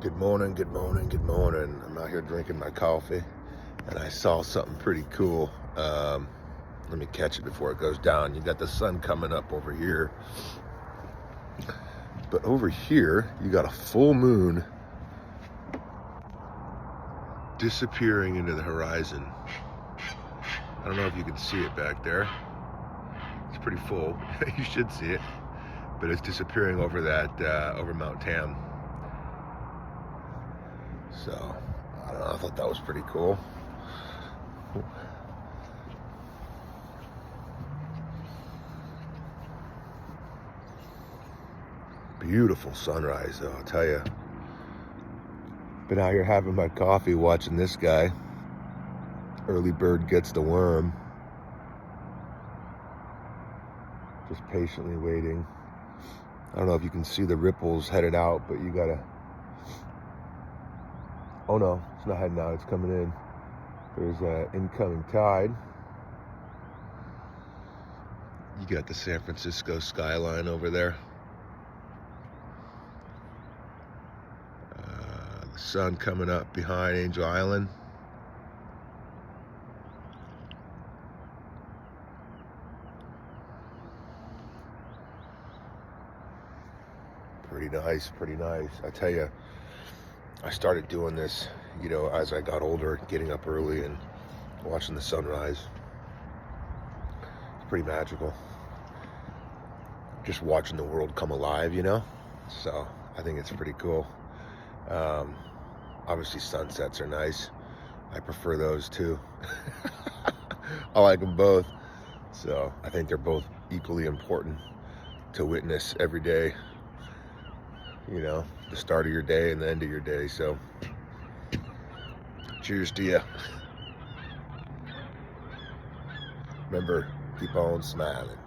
Good morning, good morning, good morning. I'm out here drinking my coffee and I saw something pretty cool. Let me catch it before it goes down. You got the sun coming up over here, but over here you got a full moon disappearing into the horizon. I don't know if you can see it back there. It's pretty full. You should see it, but it's disappearing over over Mount Tam. So I don't know, I thought that was pretty cool. Beautiful sunrise though, I'll tell you. Been out here having my coffee, watching this guy. Early bird gets the worm. Just patiently waiting. I don't know if you can see the ripples headed out, but you gotta... Oh no, it's not heading out, it's coming in. There's an incoming tide. You got the San Francisco skyline over there. The sun coming up behind Angel Island. Pretty nice, pretty nice. I tell you, I started doing this, as I got older, getting up early and watching the sunrise. It's pretty magical. Just watching the world come alive, So I think it's pretty cool. Obviously sunsets are nice. I prefer those too. I like them both. So I think they're both equally important to witness every day. The start of your day and the end of your day. So cheers to you. Remember, keep on smiling.